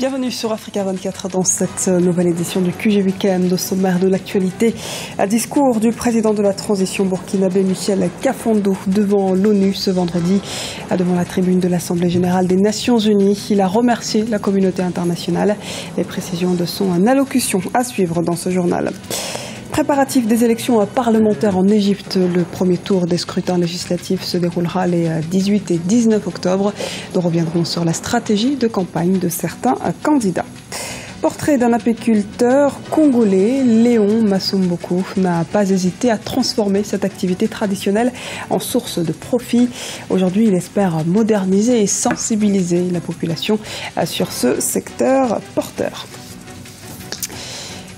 Bienvenue sur Africa 24 dans cette nouvelle édition du QG Weekend. Au sommaire de l'actualité, un discours du président de la transition burkinabé Michel Kafando devant l'ONU ce vendredi, devant la tribune de l'Assemblée générale des Nations Unies. Il a remercié la communauté internationale. Les précisions de son allocution à suivre dans ce journal. Préparatifs des élections parlementaires en Égypte. Le premier tour des scrutins législatifs se déroulera les 18 et 19 octobre. Nous reviendrons sur la stratégie de campagne de certains candidats. Portrait d'un apiculteur congolais, Léon Masumbuku n'a pas hésité à transformer cette activité traditionnelle en source de profit. Aujourd'hui, il espère moderniser et sensibiliser la population sur ce secteur porteur.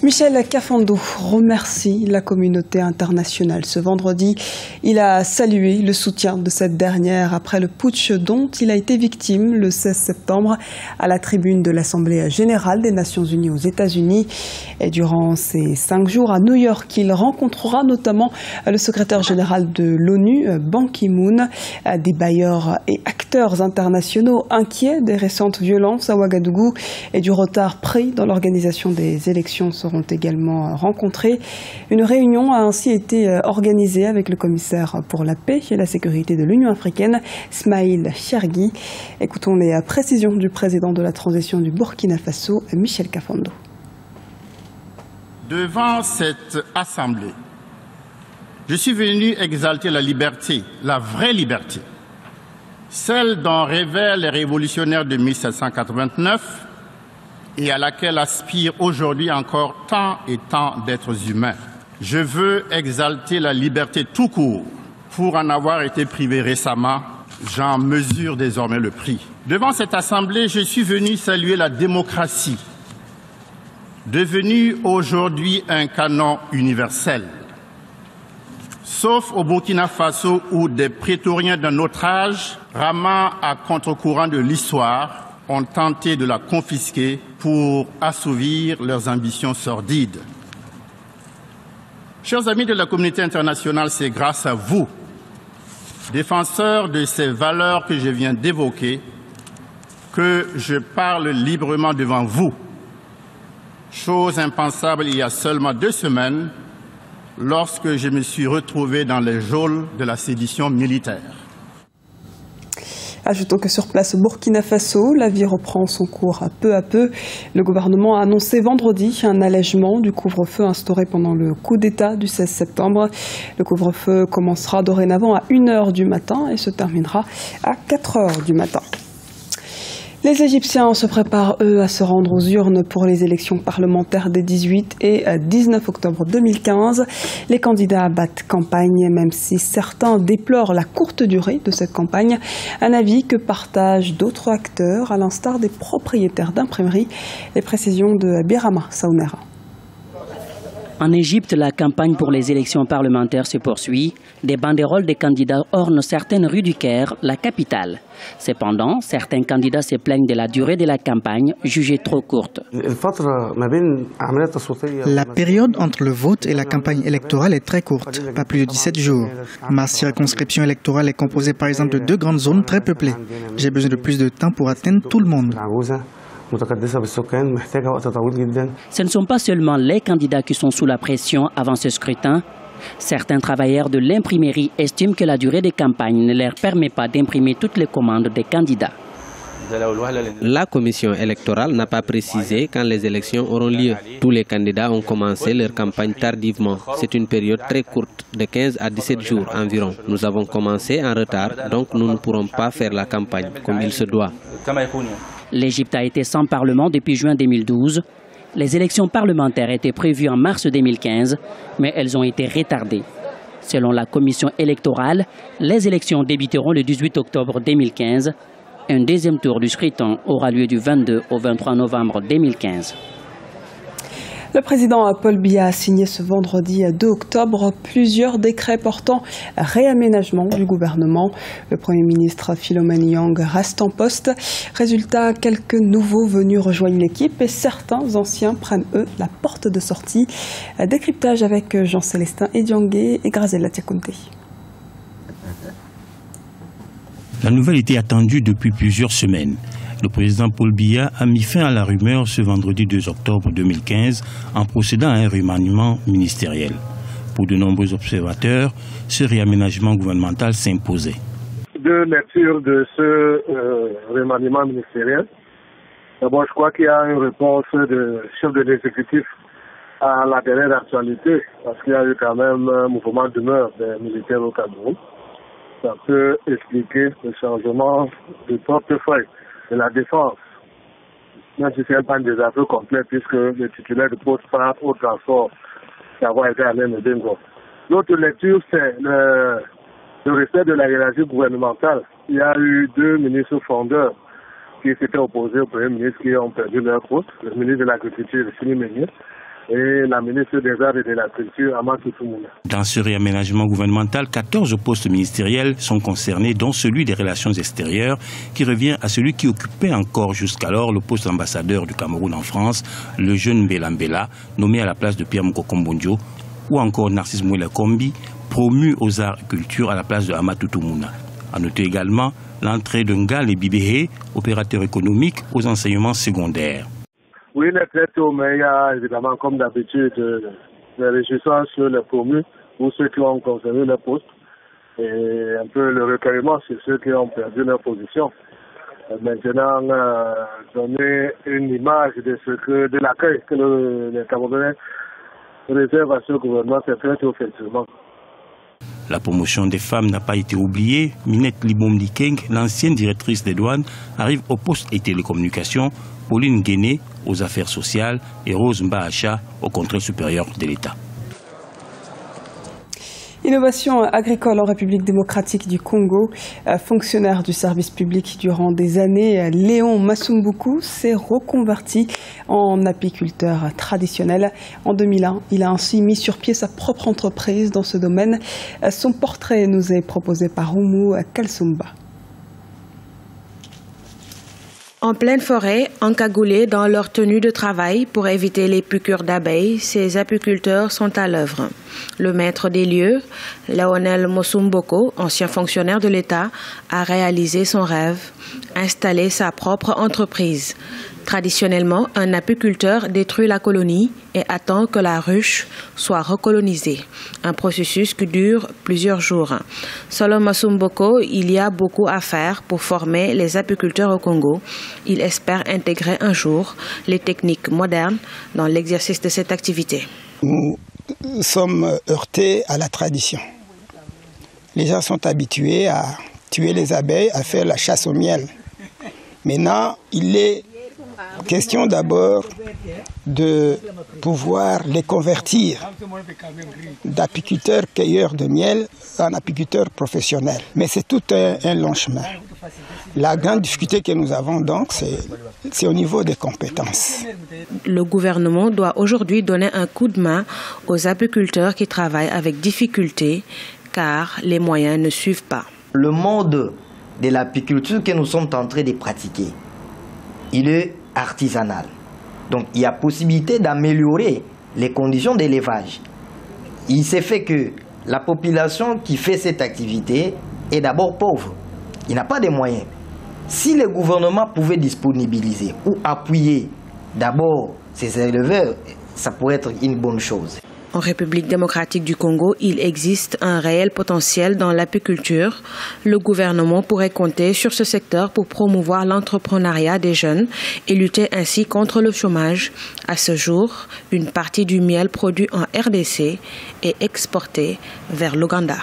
Michel Kafando remercie la communauté internationale. Ce vendredi, il a salué le soutien de cette dernière après le putsch dont il a été victime le 16 septembre à la tribune de l'Assemblée générale des Nations Unies aux États-Unis. Et durant ces 5 jours à New York, il rencontrera notamment le secrétaire général de l'ONU, Ban Ki-moon, des bailleurs et acteurs internationaux inquiets des récentes violences à Ouagadougou et du retard pris dans l'organisation des élections seront également rencontrés. Une réunion a ainsi été organisée avec le commissaire pour la paix et la sécurité de l'Union africaine, Ismail Chergui. Écoutons les précisions du président de la transition du Burkina Faso, Michel Kafando. Devant cette assemblée, je suis venu exalter la liberté, la vraie liberté, celle dont rêvaient les révolutionnaires de 1789 et à laquelle aspirent aujourd'hui encore tant et tant d'êtres humains. Je veux exalter la liberté tout court. Pour en avoir été privé récemment, j'en mesure désormais le prix. Devant cette assemblée, je suis venu saluer la démocratie, devenue aujourd'hui un canon universel. Sauf au Burkina Faso où des prétoriens d'un autre âge, ramant à contre-courant de l'histoire, ont tenté de la confisquer pour assouvir leurs ambitions sordides. Chers amis de la communauté internationale, c'est grâce à vous, défenseurs de ces valeurs que je viens d'évoquer, que je parle librement devant vous. Chose impensable il y a seulement 2 semaines, lorsque je me suis retrouvé dans les geôles de la sédition militaire. Ajoutons que sur place au Burkina Faso, la vie reprend son cours peu à peu. Le gouvernement a annoncé vendredi un allègement du couvre-feu instauré pendant le coup d'État du 16 septembre. Le couvre-feu commencera dorénavant à 1h du matin et se terminera à 4h du matin. Les Égyptiens se préparent, eux, à se rendre aux urnes pour les élections parlementaires des 18 et 19 octobre 2015. Les candidats battent campagne, même si certains déplorent la courte durée de cette campagne. Un avis que partagent d'autres acteurs, à l'instar des propriétaires d'imprimeries. Les précisions de Birama Saounera. En Égypte, la campagne pour les élections parlementaires se poursuit. Des banderoles des candidats ornent certaines rues du Caire, la capitale. Cependant, certains candidats se plaignent de la durée de la campagne, jugée trop courte. La période entre le vote et la campagne électorale est très courte, pas plus de 17 jours. Ma circonscription électorale est composée par exemple de 2 grandes zones très peuplées. J'ai besoin de plus de temps pour atteindre tout le monde. Ce ne sont pas seulement les candidats qui sont sous la pression avant ce scrutin. Certains travailleurs de l'imprimerie estiment que la durée des campagnes ne leur permet pas d'imprimer toutes les commandes des candidats. La commission électorale n'a pas précisé quand les élections auront lieu. Tous les candidats ont commencé leur campagne tardivement. C'est une période très courte, de 15 à 17 jours environ. Nous avons commencé en retard, donc nous ne pourrons pas faire la campagne comme il se doit. L'Égypte a été sans parlement depuis juin 2012. Les élections parlementaires étaient prévues en mars 2015, mais elles ont été retardées. Selon la commission électorale, les élections débuteront le 18 octobre 2015. Un deuxième tour du scrutin aura lieu du 22 au 23 novembre 2015. Le président Paul Biya a signé ce vendredi 2 octobre plusieurs décrets portant réaménagement du gouvernement. Le Premier ministre Philomène Yang reste en poste. Résultat, quelques nouveaux venus rejoignent l'équipe et certains anciens prennent, eux, la porte de sortie. Décryptage avec Jean-Célestin Ediangué et Grazela Tiakounte. La nouvelle était attendue depuis plusieurs semaines. Le président Paul Biya a mis fin à la rumeur ce vendredi 2 octobre 2015 en procédant à un remaniement ministériel. Pour de nombreux observateurs, ce réaménagement gouvernemental s'imposait. Deux lectures de ce remaniement ministériel. D'abord, je crois qu'il y a une réponse du chef de l'exécutif à la dernière actualité, parce qu'il y a eu quand même un mouvement d'humeur des militaires au Cameroun. Ça peut expliquer le changement du portefeuille de la défense, même si ce n'est pas un désaveu complet, puisque le titulaire du poste part au transport d'avoir été à même Bengo. L'autre lecture, c'est le respect de la hiérarchie gouvernementale. Il y a eu deux ministres fondeurs qui s'étaient opposés au Premier ministre qui ont perdu leur poste, le ministre de l'Agriculture, Sini Meunier, et la ministre des Arts et de la Culture, Amatou Toumouna. Dans ce réaménagement gouvernemental, 14 postes ministériels sont concernés, dont celui des relations extérieures, qui revient à celui qui occupait encore jusqu'alors le poste d'ambassadeur du Cameroun en France, le jeune Mbela Mbela, nommé à la place de Pierre Moko-Kombondjo, ou encore Narcisse Mouela Kombi, promu aux arts et cultures à la place de Amatou Toumouna. À noter également l'entrée de Ngale Bibehe, opérateur économique, aux enseignements secondaires. Oui, il est très tôt, mais il y a évidemment, comme d'habitude, les réjouissances sur les promus ou ceux qui ont conservé leur poste et un peu le recueillement sur ceux qui ont perdu leur position. Maintenant, donner une image de l'accueil que les Camerounais réservent à ce gouvernement, c'est très tôt, effectivement. La promotion des femmes n'a pas été oubliée. Minette Libom-Dikeng, l'ancienne directrice des douanes, arrive au poste et télécommunications, Pauline Guéné aux affaires sociales et Rose Mbahacha au contrôle supérieur de l'État. Innovation agricole en République démocratique du Congo. Fonctionnaire du service public durant des années, Léon Masumbuku s'est reconverti en apiculteur traditionnel. En 2001, il a ainsi mis sur pied sa propre entreprise dans ce domaine. Son portrait nous est proposé par Oumou Kalsumba. En pleine forêt, encagoulés dans leur tenue de travail pour éviter les piqûres d'abeilles, ces apiculteurs sont à l'œuvre. Le maître des lieux, Léonel Mosumboko, ancien fonctionnaire de l'État, a réalisé son rêve, installer sa propre entreprise. Traditionnellement, un apiculteur détruit la colonie et attend que la ruche soit recolonisée. Un processus qui dure plusieurs jours. Selon Mosumboko, il y a beaucoup à faire pour former les apiculteurs au Congo. Il espère intégrer un jour les techniques modernes dans l'exercice de cette activité. Nous sommes heurtés à la tradition. Les gens sont habitués à tuer les abeilles, à faire la chasse au miel. Maintenant, il est question d'abord de pouvoir les convertir d'apiculteurs cueilleurs de miel en apiculteurs professionnels. Mais c'est tout un long chemin. La grande difficulté que nous avons donc, c'est au niveau des compétences. Le gouvernement doit aujourd'hui donner un coup de main aux apiculteurs qui travaillent avec difficulté car les moyens ne suivent pas. Le mode de l'apiculture que nous sommes en train de pratiquer, il est artisanal. Donc il y a possibilité d'améliorer les conditions d'élevage. Il s'est fait que la population qui fait cette activité est d'abord pauvre. Il n'a pas de moyens. Si le gouvernement pouvait disponibiliser ou appuyer d'abord ces éleveurs, ça pourrait être une bonne chose. En République démocratique du Congo, il existe un réel potentiel dans l'apiculture. Le gouvernement pourrait compter sur ce secteur pour promouvoir l'entrepreneuriat des jeunes et lutter ainsi contre le chômage. À ce jour, une partie du miel produit en RDC est exportée vers l'Ouganda.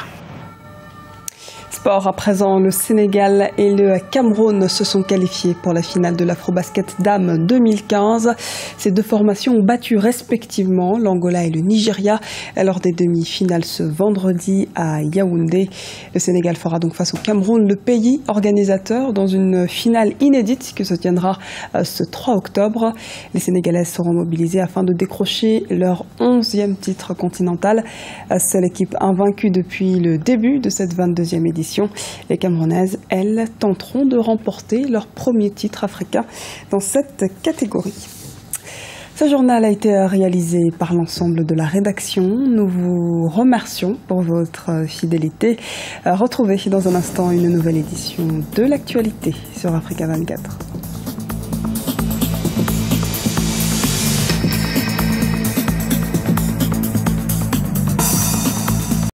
Sport à présent, le Sénégal et le Cameroun se sont qualifiés pour la finale de l'Afrobasket Dames 2015. Ces deux formations ont battu respectivement l'Angola et le Nigeria lors des demi-finales ce vendredi à Yaoundé. Le Sénégal fera donc face au Cameroun, le pays organisateur, dans une finale inédite qui se tiendra ce 3 octobre. Les Sénégalaises seront mobilisées afin de décrocher leur 11e titre continental. Seule équipe invaincue depuis le début de cette 22e édition. Les Camerounaises, elles, tenteront de remporter leur premier titre africain dans cette catégorie. Ce journal a été réalisé par l'ensemble de la rédaction. Nous vous remercions pour votre fidélité. Retrouvez dans un instant une nouvelle édition de l'actualité sur Africa 24.